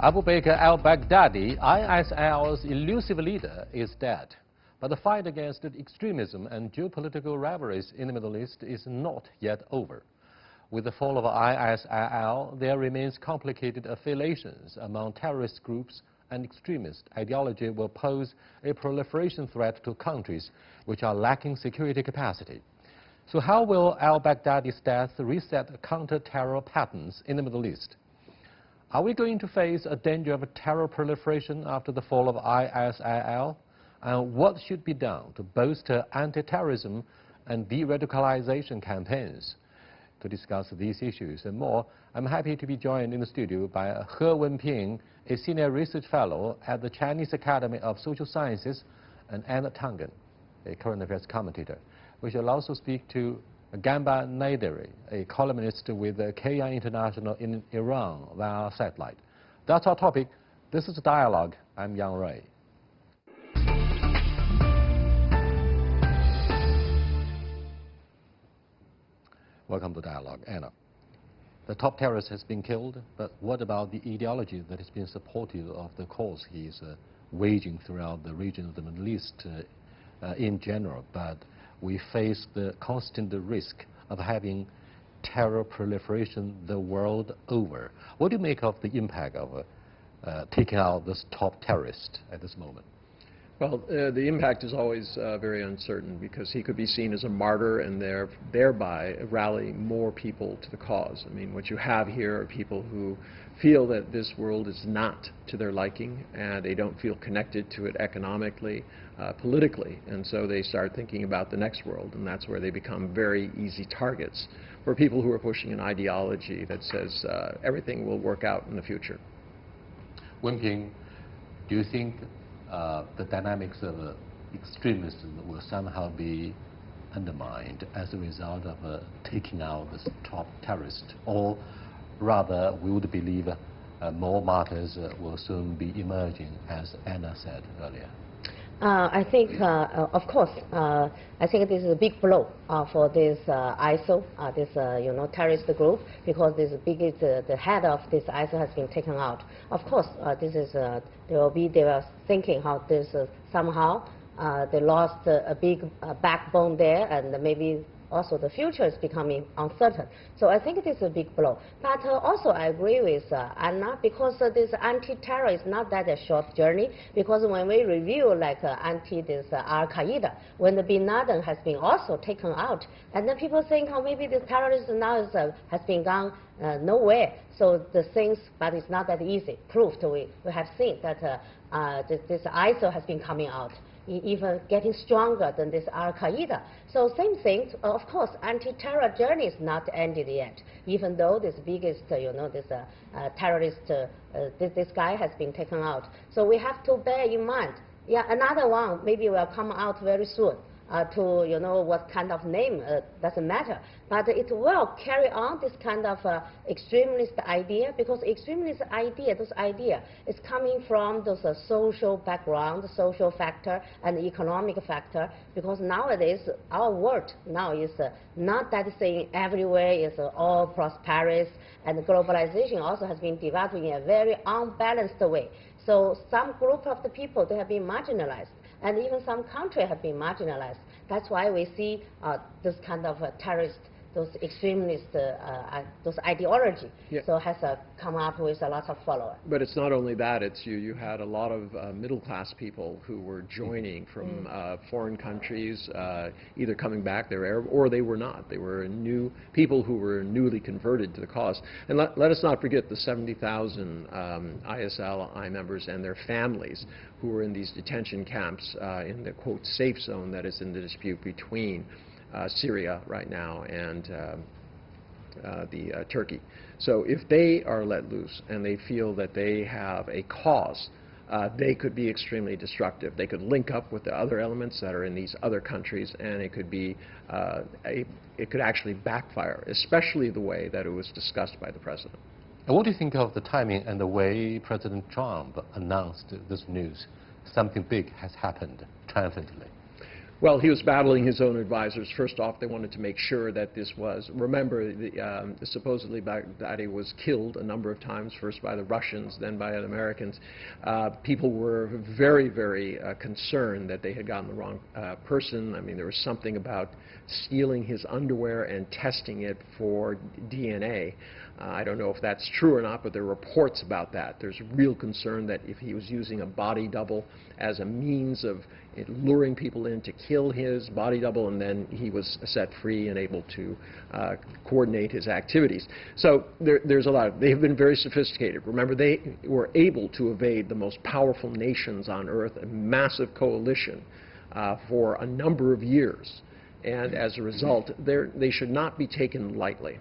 Abu Bakr al-Baghdadi, ISIL's elusive leader, is dead. But the fight against extremism and geopolitical rivalries in the Middle East is not yet over. With the fall of ISIL, there remains complicated affiliations among terrorist groups, and extremist ideology will pose a proliferation threat to countries which are lacking security capacity. So how will al-Baghdadi's death reset counter-terror patterns in the Middle East? Are we going to face a danger of terror proliferation after the fall of ISIL? And what should be done to bolster anti-terrorism and de-radicalization campaigns? To discuss these issues and more, I'm happy to be joined in the studio by He Wenping, a senior research fellow at the Chinese Academy of Social Sciences, and Anna Tangen, a current affairs commentator. We shall also speak to Gamba Naidari, a columnist with KI International in Iran via satellite. That's our topic. This is Dialogue. I'm Yang Ray. Welcome to Dialogue. Anna, the top terrorist has been killed, but what about the ideology that has been supportive of the cause he is waging throughout the region of the Middle East in general? But we face the constant risk of having terror proliferation the world over. What do you make of the impact of taking out this top terrorist at this moment? Well, the impact is always very uncertain because he could be seen as a martyr and thereby rally more people to the cause. I mean, what you have here are people who feel that this world is not to their liking and they don't feel connected to it economically, politically, and so they start thinking about the next world, and that's where they become very easy targets for people who are pushing an ideology that says everything will work out in the future. Wenping, do you think the dynamics of extremism will somehow be undermined as a result of taking out this top terrorist? Or rather, we would believe more martyrs will soon be emerging, as Anna said earlier? I think, of course, I think this is a big blow for this ISIL, this terrorist group, because this biggest, the head of this ISIL has been taken out. Of course, this is they were thinking how this somehow they lost a big backbone there, and maybe also the future is becoming uncertain. So I think this is a big blow. But also I agree with Anna, because this anti-terror is not that a short journey, because when we review like this al-Qaeda, when the bin Laden has been also taken out, and then people think, oh, maybe this terrorism now has been gone nowhere. So the things, but it's not that easy. Proved, we have seen that this ISIL has been coming out, even getting stronger than this al-Qaeda. So same thing, of course, anti-terror journey is not ended yet, even though this biggest, this terrorist, this guy has been taken out. So we have to bear in mind, yeah, another one maybe will come out very soon. To what kind of name, doesn't matter, but it will carry on this kind of extremist idea, because extremist idea, this idea is coming from those social background, social factor and economic factor, because nowadays our world now is not that thing everywhere is all prosperous, and globalization also has been developing in a very unbalanced way. So some group of the people, they have been marginalized, and even some countries have been marginalized. That's why we see this kind of terrorist, those extremist, those ideology. Yeah. So has come up with a lot of followers. But it's not only that. It's you had a lot of middle-class people who were joining from foreign countries, either coming back, they were Arab, or they were not. They were new people who were newly converted to the cause. And let us not forget the 70,000 ISIL members and their families who were in these detention camps in the, quote, safe zone that is in the dispute between Syria right now and Turkey. So if they are let loose and they feel that they have a cause, they could be extremely destructive. They could link up with the other elements that are in these other countries, and it could be it could actually backfire, especially the way that it was discussed by the president. And what do you think of the timing and the way President Trump announced this news? Something big has happened triumphantly. Well, he was battling his own advisors. First off, they wanted to make sure that this was, remember, supposedly Baghdadi was killed a number of times, first by the Russians, then by the Americans. People were very, very concerned that they had gotten the wrong person. I mean, there was something about stealing his underwear and testing it for DNA. I don't know if that's true or not, but there are reports about that. There's real concern that if he was using a body double as a means of luring people in to kill his body double, and then he was set free and able to coordinate his activities. So there's a lot. They have been very sophisticated. Remember, they were able to evade the most powerful nations on earth, a massive coalition for a number of years. And as a result, they should not be taken lightly.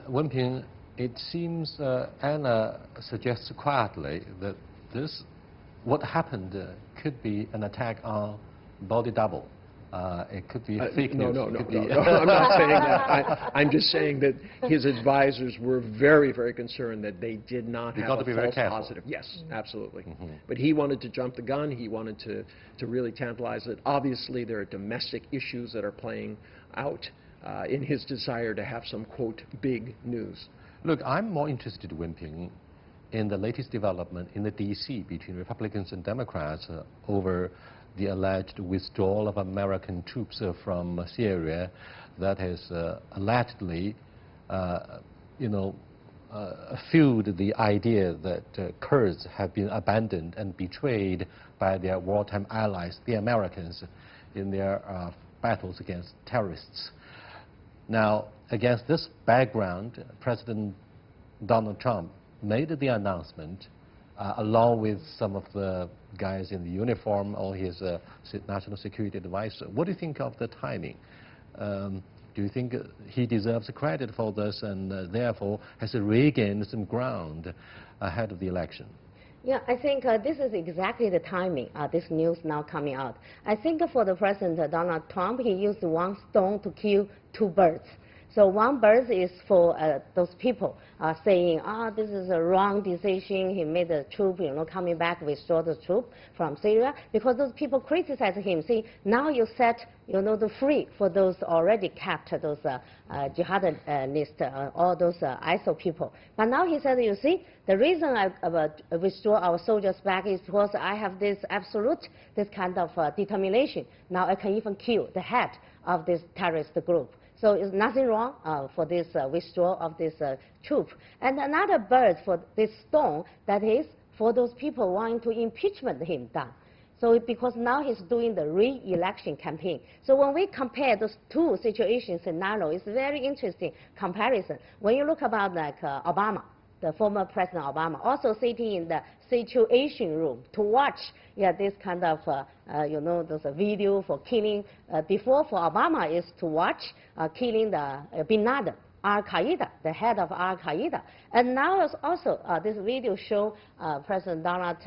Wenping, it seems Anna suggests quietly that what happened could be an attack on body double. It could be fake news. No, I'm not saying that. I'm just saying that his advisors were very, very concerned that they did not have a false positive. Yes, absolutely. But he wanted to jump the gun. He wanted to really tantalize it. Obviously, there are domestic issues that are playing out in his desire to have some, quote, big news. Look, I'm more interested, Wenping, in the latest development in the D.C. between Republicans and Democrats over the alleged withdrawal of American troops from Syria that has allegedly, fueled the idea that Kurds have been abandoned and betrayed by their wartime allies, the Americans, in their battles against terrorists. Now, against this background, President Donald Trump made the announcement along with some of the guys in the uniform, or his national security advisor. What do you think of the timing? Do you think he deserves credit for this and therefore has regained some ground ahead of the election? Yeah, I think this is exactly the timing, this news now coming out. I think for the President Donald Trump, he used one stone to kill two birds. So one bird is for those people saying, this is a wrong decision. He made the troop, coming back, withdraw the troop from Syria, because those people criticize him. See, now you set, the free for those already kept, those jihadists, all those ISIL people. But now he said, you see, the reason I withdraw our soldiers back is because I have this kind of determination. Now I can even kill the head of this terrorist group. So it's nothing wrong for this withdrawal of this troop. And another bird for this stone, that is for those people wanting to impeachment him down. So because now he's doing the re-election campaign. So when we compare those two situation scenarios, it's very interesting comparison. When you look about like Obama, the former President Obama, also sitting in the Situation Room to watch this kind of, those video for killing. Before for Obama is to watch killing the Bin Laden, al-Qaeda, the head of al-Qaeda. And now is also this video show President Donald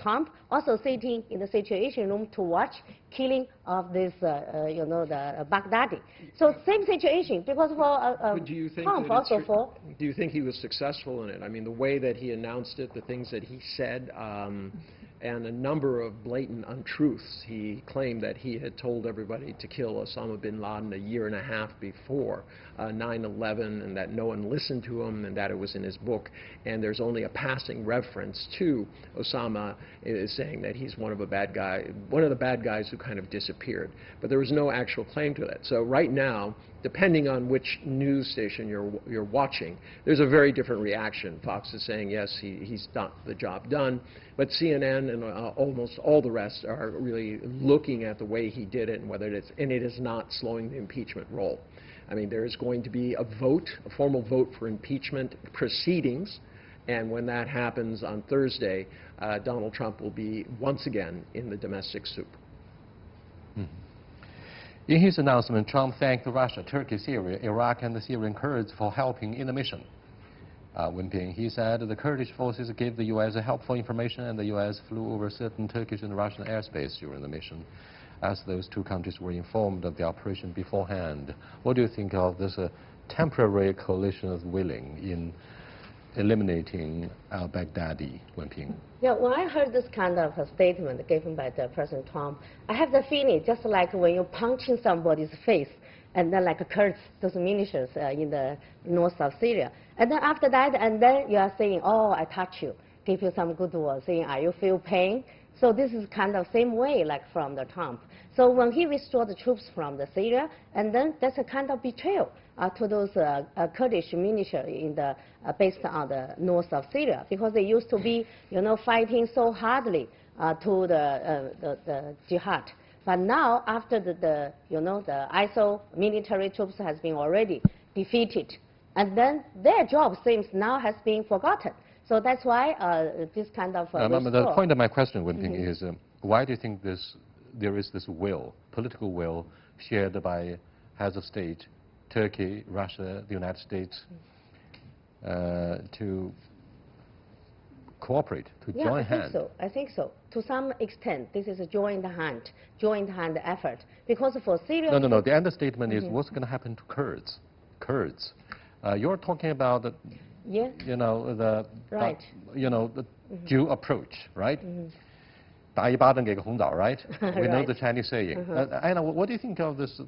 Trump also sitting in the Situation Room to watch killing of this, the Baghdadi. So same situation, because for Trump also for... Do you think he was successful in it? I mean, the way that he announced it, the things that he said, and a number of blatant untruths. He claimed that he had told everybody to kill Osama bin Laden a year and a half before 9/11, and that no one listened to him, and that it was in his book. And there's only a passing reference to Osama saying that he's one of the bad guys who kind of disappeared. But there was no actual claim to that. So right now, depending on which news station you're watching, there's a very different reaction. Fox is saying, yes, he's got the job done. But CNN and almost all the rest are really looking at the way he did it and whether it is not slowing the impeachment roll. I mean, there is going to be a vote, a formal vote for impeachment proceedings. And when that happens on Thursday, Donald Trump will be once again in the domestic soup. In his announcement, Trump thanked Russia, Turkey, Syria, Iraq, and the Syrian Kurds for helping in the mission. Wenping, he said the Kurdish forces gave the U.S. helpful information, and the U.S. flew over certain Turkish and Russian airspace during the mission, as those two countries were informed of the operation beforehand. What do you think of this temporary coalition of willing in eliminating al-Baghdadi, Wenping? Yeah, when I heard this kind of a statement given by the President Trump, I have the feeling just like when you're punching somebody's face, and then like Kurds, those militias in the north of Syria. And then after that, and then you are saying, oh, I touch you, give you some good words, saying, are you feel pain? So this is kind of same way like from the Trump. So when he restored the troops from the Syria, and then that's a kind of betrayal to those Kurdish militia in the, based on the north of Syria, because they used to be, fighting so hardly to the jihad. But now, after the ISIL military troops has been already defeated, and then their job seems now has been forgotten. So that's why this kind of the point of my question, Wenping, is why do you think there is this will, political will, shared by heads of state, Turkey, Russia, the United States, to cooperate, to join hands? I think so. To some extent, this is a joint hand effort. Because for Syria... No. The understatement is what's going to happen to Kurds? You're talking about the, right. the Jew approach, right? 打一巴掌给个红枣, right? We know the Chinese saying. Anna, what do you think of this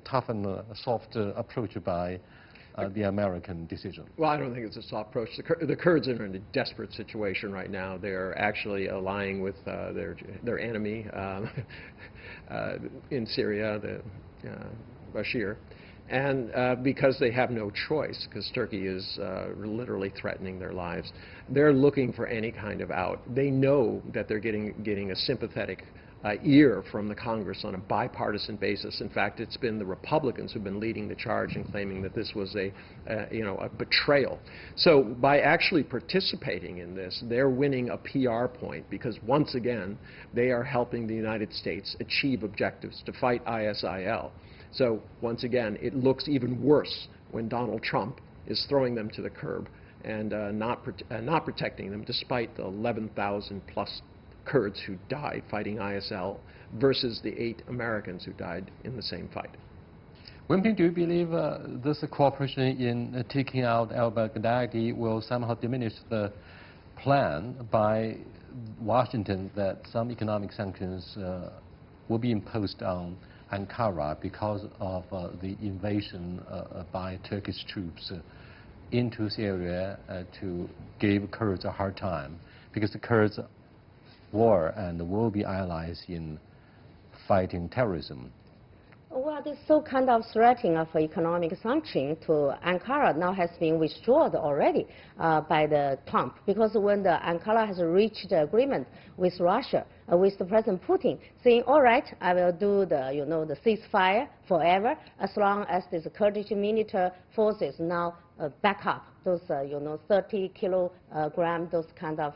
tough and soft approach by the American decision? Well, I don't think it's a soft approach. The Kurds are in a desperate situation right now. They're actually allying with their enemy in Syria, Bashir. And because they have no choice, because Turkey is literally threatening their lives, they're looking for any kind of out. They know that they're getting a sympathetic ear from the Congress on a bipartisan basis. In fact, it's been the Republicans who've been leading the charge and claiming that this was a betrayal. So by actually participating in this, they're winning a PR point, because once again, they are helping the United States achieve objectives to fight ISIL. So once again, it looks even worse when Donald Trump is throwing them to the curb and not protecting them, despite the 11,000 plus Kurds who died fighting ISIL versus the 8 Americans who died in the same fight. Wenping, do you believe this cooperation in taking out al-Baghdadi will somehow diminish the plan by Washington that some economic sanctions will be imposed on Ankara because of the invasion by Turkish troops into Syria to give Kurds a hard time, because the Kurds were and will be allies in fighting terrorism? Well, this so kind of threatening of economic sanction to Ankara now has been withdrawn already by the Trump, because when the Ankara has reached the agreement with Russia, with the President Putin, saying, all right, I will do the, the ceasefire forever, as long as these Kurdish military forces now back up those, 30 kilogram, those kind of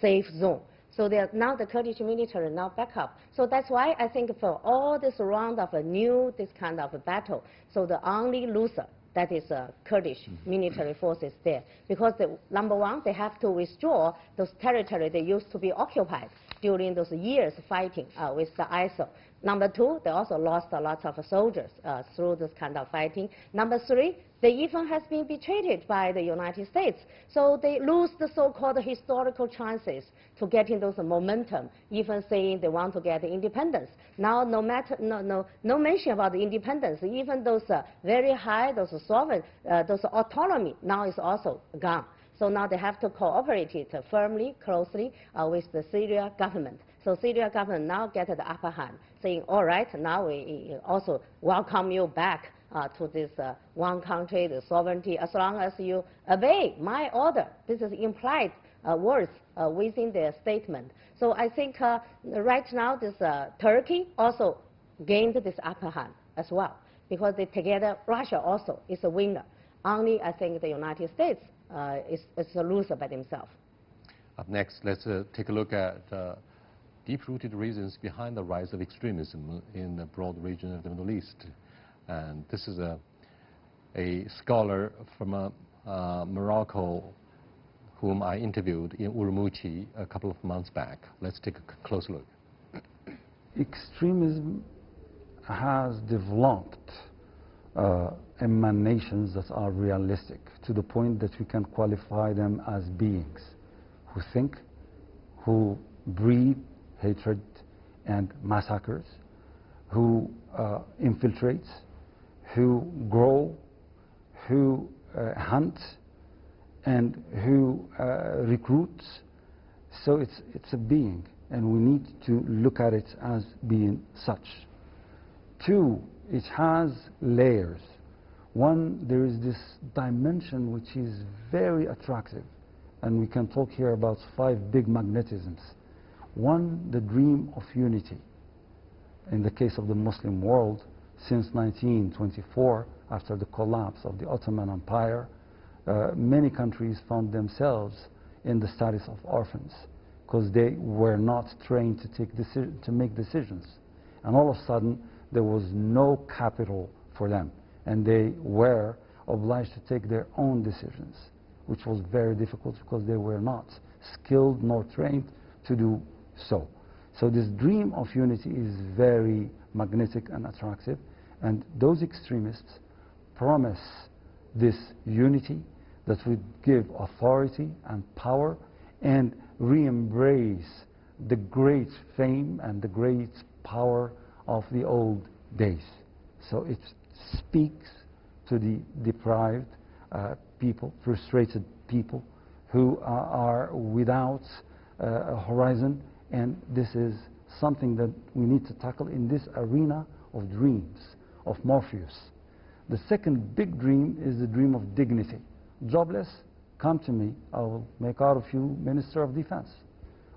safe zone. So now the Kurdish military now back up. So that's why I think for all this round of this kind of battle, so the only loser, that is Kurdish military forces there. Because number one, they have to withdraw those territory they used to be occupied during those years fighting with the ISIL. Number two, they also lost a lot of soldiers through this kind of fighting. Number three, they even has been betrayed by the United States. So they lose the so-called historical chances to getting those momentum, even saying they want to get independence. Now, no mention about the independence, even those very high, those sovereign, those autonomy now is also gone. So now they have to cooperate it firmly, closely with the Syria government. So Syria government now get the upper hand, saying, all right, now we also welcome you back to this one country, the sovereignty, as long as you obey my order. This is implied words within their statement. So I think right now this Turkey also gained this upper hand as well, because they together, Russia also is a winner. Only I think the United States is a loser by themselves. Up next, let's take a look at deep-rooted reasons behind the rise of extremism in the broad region of the Middle East. And this is a scholar from Morocco whom I interviewed in Urumqi a couple of months back. Let's take a close look. Extremism has developed emanations that are realistic, to the point that we can qualify them as beings who think, who breed hatred and massacres, who infiltrate, who grow, who hunt, and who recruits. So it's a being, and we need to look at it as being such. Two, it has layers. One, there is this dimension which is very attractive, and we can talk here about 5 big magnetisms. One, the dream of unity. In the case of the Muslim world, since 1924, after the collapse of the Ottoman Empire, many countries found themselves in the status of orphans because they were not trained to make decisions. And all of a sudden, there was no capital for them, and they were obliged to take their own decisions, which was very difficult because they were not skilled nor trained to do so. So this dream of unity is very magnetic and attractive, and those extremists promise this unity that would give authority and power and re-embrace the great fame and the great power of the old days. So it speaks to the deprived people, frustrated people who are without a horizon, and this is something that we need to tackle in this arena of dreams, of Morpheus. The second big dream is the dream of dignity. Jobless, come to me, I will make out of you Minister of Defense,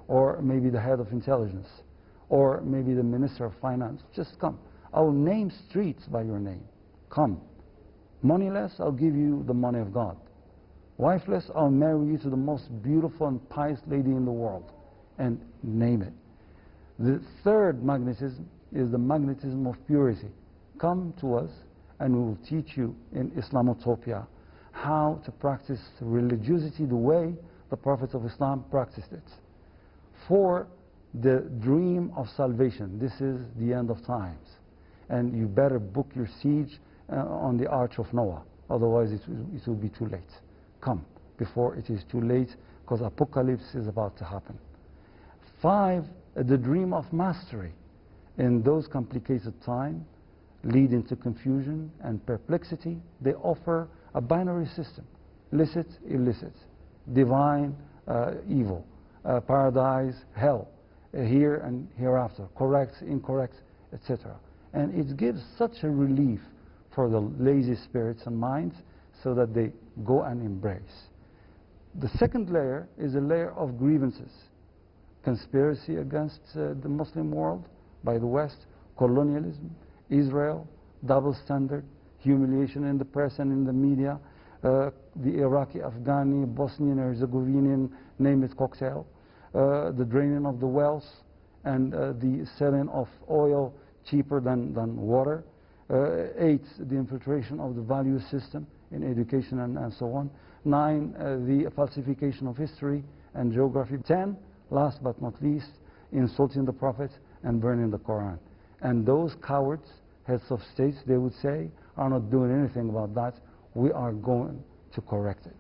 or maybe the head of intelligence, or maybe the Minister of Finance. Just come. I will name streets by your name. Come. Moneyless, I'll give you the money of God. Wifeless, I'll marry you to the most beautiful and pious lady in the world. And name it. The third magnetism is the magnetism of purity. Come to us and we will teach you in Islamotopia how to practice religiosity the way the Prophet of Islam practiced it. 4, the dream of salvation. This is the end of times. And you better book your siege on the Arch of Noah. Otherwise it will be too late. Come before it is too late, because apocalypse is about to happen. 5, the dream of mastery. In those complicated times, leading to confusion and perplexity, they offer a binary system: licit, illicit, divine, evil, paradise, hell, here and hereafter, correct, incorrect, etc. And it gives such a relief for the lazy spirits and minds so that they go and embrace. The second layer is a layer of grievances. Conspiracy against the Muslim world by the West, colonialism, Israel, double standard, humiliation in the press and in the media, the Iraqi, Afghani, Bosnian, Herzegovinian, name it, cocktail, the draining of the wells, and the selling of oil cheaper than water. 8, the infiltration of the value system in education and so on. 9, the falsification of history and geography. 10, last but not least, insulting the Prophet and burning the Quran. And those cowards, heads of states, they would say, are not doing anything about that. We are going to correct it.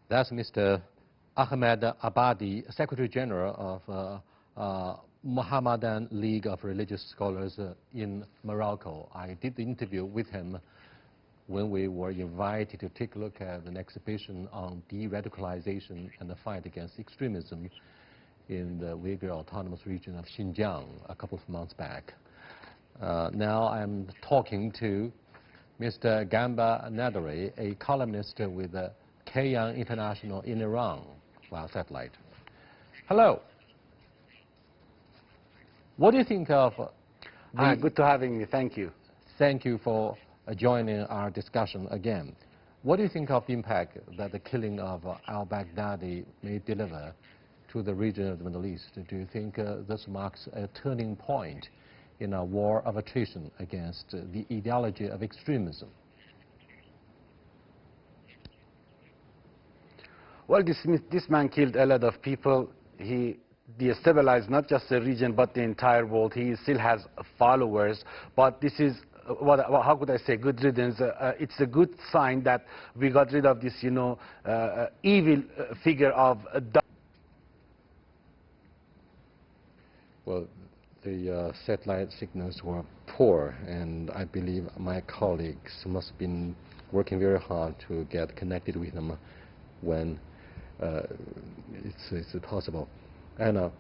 That's Mr. Ahmed Abadi, Secretary General of Mohammedan League of Religious Scholars in Morocco. I did the interview with him when we were invited to take a look at an exhibition on de-radicalization and the fight against extremism in the Uyghur Autonomous Region of Xinjiang a couple of months back. Now I'm talking to Mr. Gamba Nadari, a columnist with Kayhan International in Iran via satellite. Hello. What do you think of... good to having me. Thank you. Thank you for joining our discussion again. What do you think of the impact that the killing of al-Baghdadi may deliver to the region of the Middle East? Do you think this marks a turning point in a war of attrition against the ideology of extremism? Well, this man killed a lot of people. He destabilized not just the region but the entire world. He still has followers, but this is how could I say, good riddance. It's a good sign that we got rid of this, evil figure of Well, the satellite signals were poor, and I believe my colleagues must have been working very hard to get connected with them when it's possible. Anna,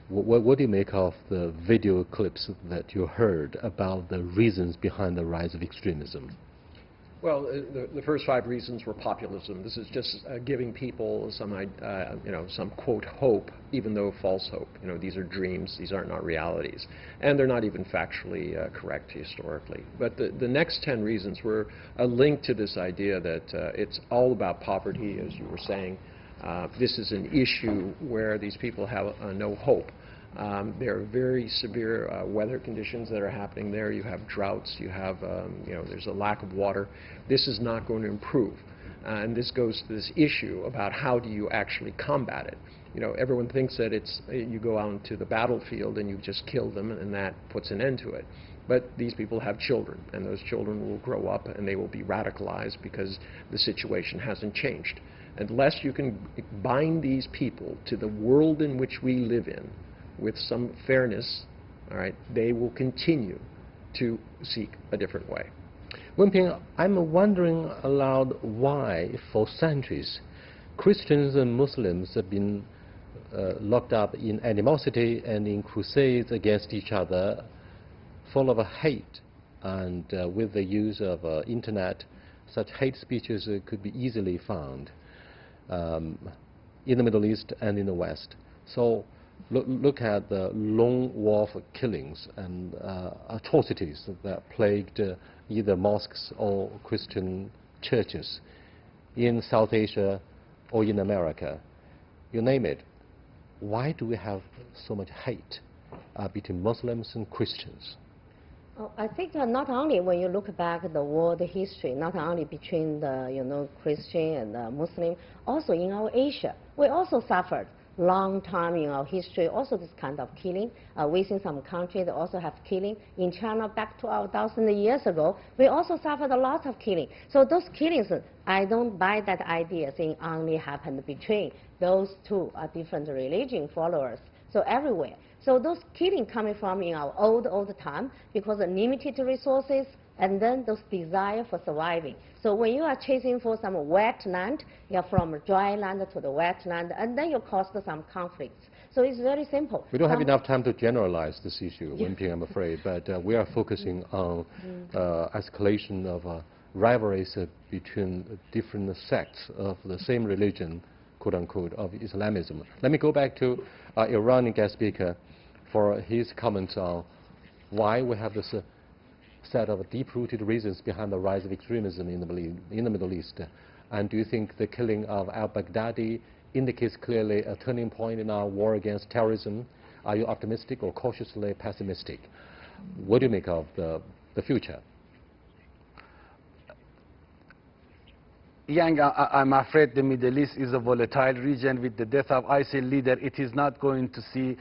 what do you make of the video clips that you heard about the reasons behind the rise of extremism? Well, the first 5 reasons were populism. This is just giving people some, some quote hope, even though false hope. These are dreams. These are not realities, and they're not even factually correct historically. But the next 10 reasons were a link to this idea that it's all about poverty, as you were saying. This is an issue where these people have no hope. There are very severe weather conditions that are happening there. You have droughts, you have, there's a lack of water. This is not going to improve. And this goes to this issue about how do you actually combat it. Everyone thinks that it's, you go out into the battlefield and you just kill them and that puts an end to it. But these people have children, and those children will grow up and they will be radicalized because the situation hasn't changed. Unless you can bind these people to the world in which we live in, with some fairness, all right, they will continue to seek a different way. Wenping, I'm wondering aloud why, for centuries, Christians and Muslims have been locked up in animosity and in crusades against each other, full of hate, and with the use of internet, such hate speeches could be easily found in the Middle East and in the West. So look at the lone wolf killings and atrocities that plagued either mosques or Christian churches in South Asia or in America. You name it. Why do we have so much hate between Muslims and Christians? I think not only when you look back at the world history, not only between the Christian and Muslim, also in our Asia, we also suffered long time in our history, also this kind of killing. Within some countries, they also have killing. In China, back to 1,000 years ago, we also suffered a lot of killing. So those killings, I don't buy that idea saying only happened between those two different religion followers. So everywhere. So those killing coming from in our old time because of limited resources and then those desire for surviving. So when you are chasing for some wet land, you're from dry land to the wet land, and then you cause some conflicts. So it's very simple. We don't have enough time to generalize this issue, Wenping, I'm afraid, but we are focusing on escalation of rivalries between different sects of the same religion, quote-unquote, of Islamism. Let me go back to Iranian guest speaker for his comments on why we have this set of deep-rooted reasons behind the rise of extremism in the Middle East. And do you think the killing of al-Baghdadi indicates clearly a turning point in our war against terrorism? Are you optimistic or cautiously pessimistic? What do you make of the future? Yang, I'm afraid the Middle East is a volatile region. With the death of ISIL leader, it is not going to see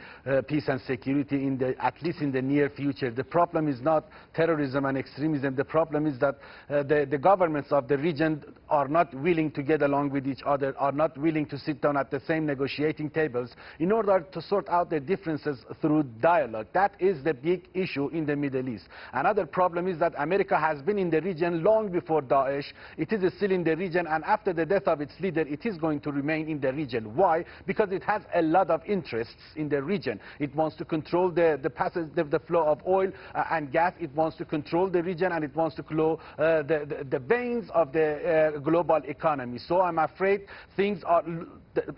peace and security at least in the near future. The problem is not terrorism and extremism. The problem is that the governments of the region are not willing to get along with each other, are not willing to sit down at the same negotiating tables in order to sort out their differences through dialogue. That is the big issue in the Middle East. Another problem is that America has been in the region long before Daesh. It is still in the region, and after the death of its leader, it is going to remain in the region. Why? Because it has a lot of interests in the region. It wants to control the flow of oil and gas. It wants to control the region, and it wants to control the veins of the global economy. So I'm afraid things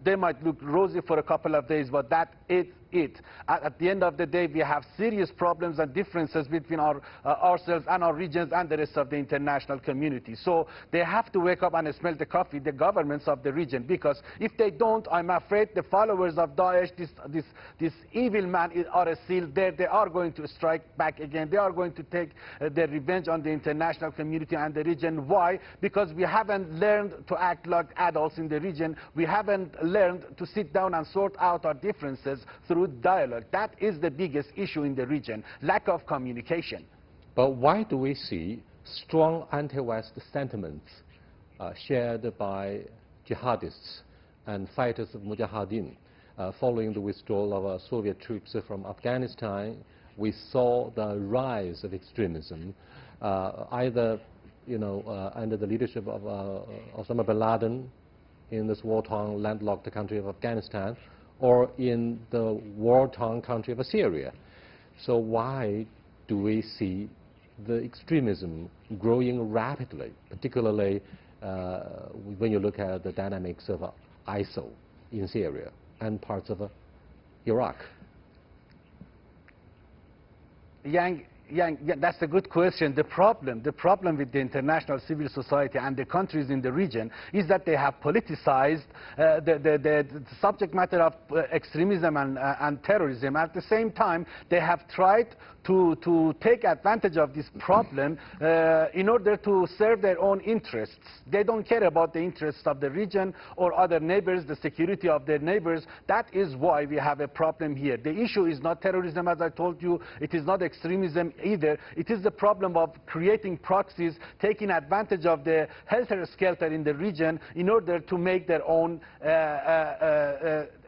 they might look rosy for a couple of days, but that is it. At the end of the day, we have serious problems and differences between ourselves and our regions and the rest of the international community. So they have to wake up and smell the coffee, the governments of the region, because if they don't, I'm afraid the followers of Daesh, this evil man are still there. They are going to strike back again. They are going to take their revenge on the international community and the region. Why? Because we haven't learned to act like adults in the region. We haven't learned to sit down and sort out our differences through dialogue. That is the biggest issue in the region, lack of communication. But why do we see strong anti-West sentiments shared by jihadists and fighters of Mujahideen? Following the withdrawal of Soviet troops from Afghanistan, we saw the rise of extremism, either under the leadership of Osama bin Laden in this war-torn, landlocked country of Afghanistan, or in the war-torn country of Syria. So why do we see the extremism growing rapidly, particularly when you look at the dynamics of ISIL in Syria and parts of Iraq? Yang, that's a good question. The problem with the international civil society and the countries in the region is that they have politicized the subject matter of extremism and terrorism. At the same time, they have tried to take advantage of this problem in order to serve their own interests. They don't care about the interests of the region or other neighbors, the security of their neighbors. That is why we have a problem here. The issue is not terrorism, as I told you. It is not extremism either. It is the problem of creating proxies, taking advantage of the helter-skelter in the region in order to make their own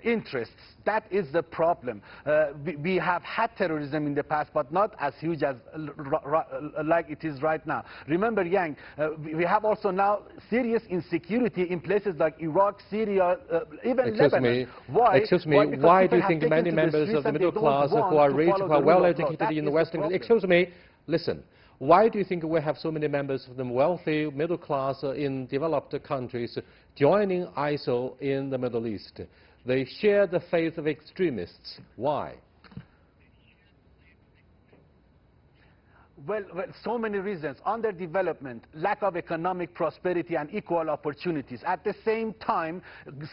interests. That is the problem. We have had terrorism in the past, but not as huge as like it is right now. Remember, Yang, we have also now serious insecurity in places like Iraq, Syria, even Lebanon. Excuse me, why do you think many members of the middle class who are rich, who are well educated in the Western... Excuse me, listen. Why do you think we have so many members of the wealthy middle class in developed countries joining ISIL in the Middle East? They share the faith of extremists. Why? Well, so many reasons. Underdevelopment, lack of economic prosperity and equal opportunities. At the same time,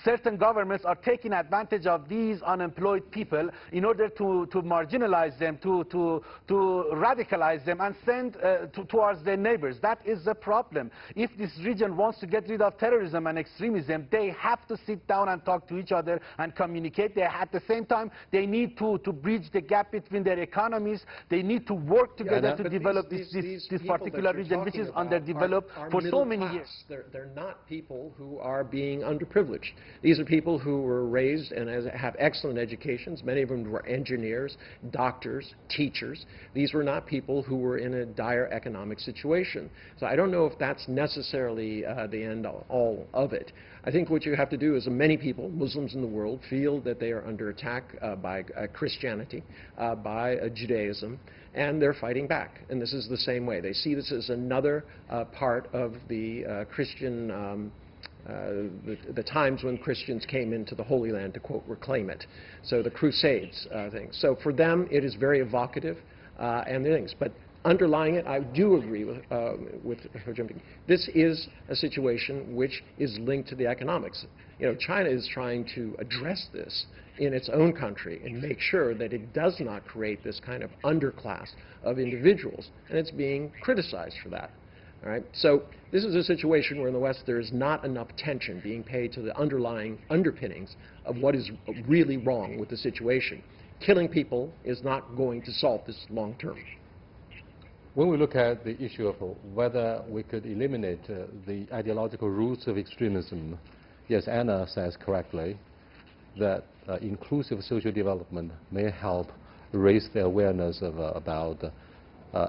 certain governments are taking advantage of these unemployed people in order to marginalize them, to radicalize them and send towards their neighbors. That is the problem. If this region wants to get rid of terrorism and extremism, they have to sit down and talk to each other and communicate. At the same time, they need to bridge the gap between their economies. They need to work together to develop this particular region, which is underdeveloped for so many years. They're not people who are being underprivileged. These are people who were raised and have excellent educations. Many of them were engineers, doctors, teachers. These were not people who were in a dire economic situation. So I don't know if that's necessarily the end all of it. I think what you have to do is many people, Muslims in the world, feel that they are under attack by Christianity, by Judaism, and they're fighting back. And this is the same way. They see this as another part of the Christian, the times when Christians came into the Holy Land to, quote, reclaim it. So the Crusades thing. So for them, it is very evocative and things. But underlying it, I do agree with her jumping. This is a situation which is linked to the economics. You know, China is trying to address this in its own country and make sure that it does not create this kind of underclass of individuals, and it's being criticized for that. All right? So this is a situation where in the West there is not enough attention being paid to the underlying underpinnings of what is really wrong with the situation. Killing people is not going to solve this long term. When we look at the issue of whether we could eliminate the ideological roots of extremism, yes, Anna says correctly that inclusive social development may help raise the awareness of, about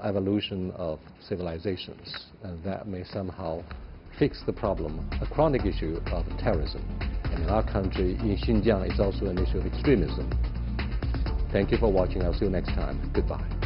evolution of civilizations, and that may somehow fix the problem, a chronic issue of terrorism. And in our country, in Xinjiang, it's also an issue of extremism. Thank you for watching. I'll see you next time. Goodbye.